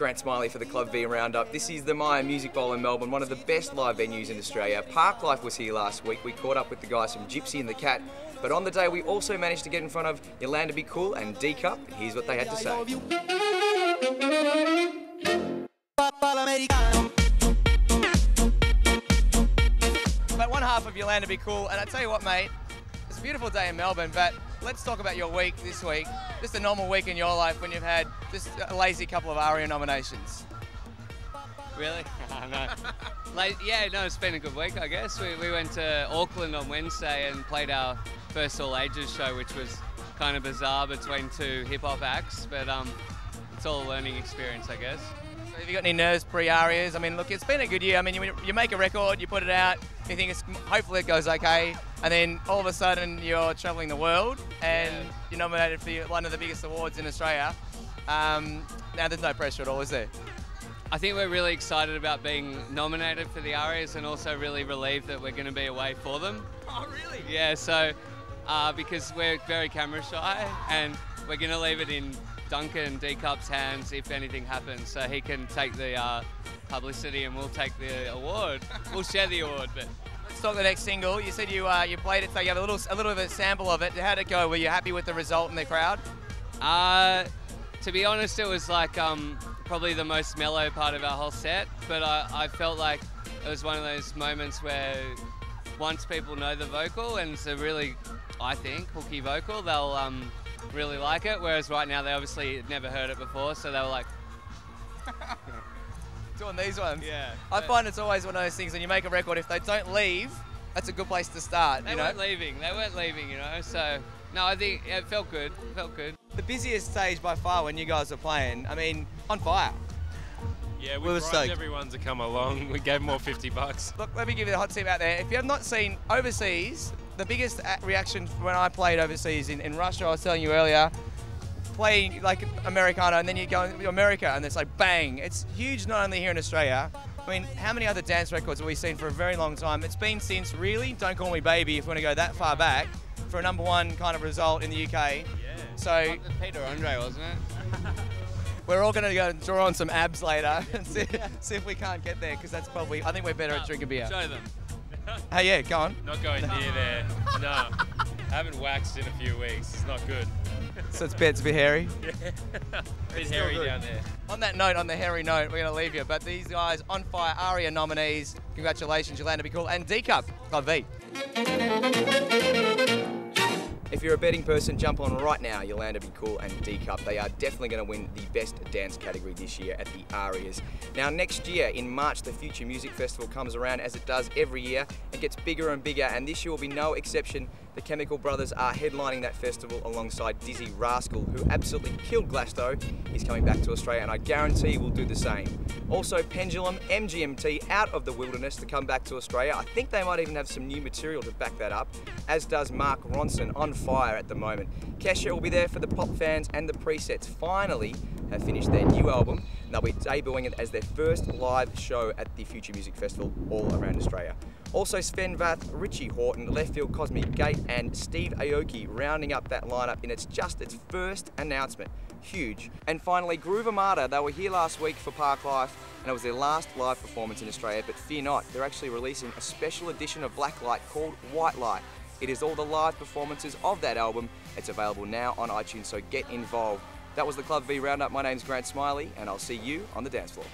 Grant Smiley for the Club V Roundup. This is the Maya Music Bowl in Melbourne, one of the best live venues in Australia. Parklife was here last week. We caught up with the guys from Gypsy and the Cat, but on the day we also managed to get in front of Yolanda Be Cool and D Cup. Here's what they had to say. But one half of Yolanda Be Cool, and I tell you what, mate, it's a beautiful day in Melbourne, but let's talk about your week this week. Just a normal week in your life when you've had just a lazy couple of ARIA nominations. Really? No. Yeah, no, it's been a good week, I guess. We went to Auckland on Wednesday and played our first all ages show, which was kind of bizarre between two hip hop acts, but it's all a learning experience, I guess. So have you got any nerves pre-ARIAs? I mean, look, it's been a good year. I mean, you make a record, you put it out, you think hopefully it goes okay, and then all of a sudden you're travelling the world and you're nominated for one of the biggest awards in Australia. Now there's no pressure at all, is there? I think we're really excited about being nominated for the ARIAs and also really relieved that we're going to be away for them. Oh, really? Yeah, so because we're very camera shy and we're going to leave it in Duncan D-Cup's hands if anything happens, so he can take the publicity and we'll take the award. We'll share the award, but... Let's talk the next single. You said you played it, so you have a little bit of a sample of it. How'd it go? Were you happy with the result in the crowd? To be honest, it was like probably the most mellow part of our whole set, but I felt like it was one of those moments where once people know the vocal, and it's a really, I think, hooky vocal, they'll really like it, whereas right now they obviously had never heard it before, so they were like... Doing these ones? Yeah. I find it's always one of those things when you make a record, if they don't leave, that's a good place to start, They weren't leaving, you know, so... No, I think it felt good, The busiest stage by far when you guys were playing, I mean, on fire. Yeah, we bribed everyone to come along. We gave them all $50. Look, let me give you the hot tip out there. If you have not seen overseas, the biggest reaction when I played overseas in Russia, I was telling you earlier, playing like Americana and then you go to America and it's like bang. It's huge not only here in Australia. I mean, how many other dance records have we seen for a very long time? It's been since really Don't Call Me Baby, if we want to go that far back, for a #1 kind of result in the UK. Yeah. So Peter Andre, wasn't it? We're all going to go and draw on some abs later and see if we can't get there, because that's probably, I think we're better at drinking beer. Show them. Hey, yeah, go on. Not going near there. No. I haven't waxed in a few weeks. It's not good. So it's a bit hairy? Yeah. A bit hairy down there. On that note, on the hairy note, we're going to leave you. But these guys, on fire, ARIA nominees. Congratulations, Yolanda Be Cool and D Cup, Club V. If you're a betting person, jump on right now, Yolanda Be Cool and D Cup. They are definitely going to win the best dance category this year at the ARIAs. Now next year, in March, the Future Music Festival comes around, as it does every year. It gets bigger and bigger, and this year will be no exception. The Chemical Brothers are headlining that festival alongside Dizzy Rascal, who absolutely killed Glasgow. He's coming back to Australia, and I guarantee will do the same. Also, Pendulum, MGMT, out of the wilderness to come back to Australia. I think they might even have some new material to back that up, as does Mark Ronson, on fire at the moment. Kesha will be there for the pop fans, and the Presets finally have finished their new album. They'll be debuting it as their first live show at the Future Music Festival all around Australia. Also Sven Vath, Richie Horton, Left Field Cosmic Gate and Steve Aoki rounding up that lineup, and it's just its first announcement. Huge. And finally, Groove Armada. They were here last week for Parklife and it was their last live performance in Australia, but fear not, they're actually releasing a special edition of Blacklight called White Light. It is all the live performances of that album. It's available now on iTunes, so get involved. That was the Club V Roundup. My name's Grant Smiley and I'll see you on the dance floor.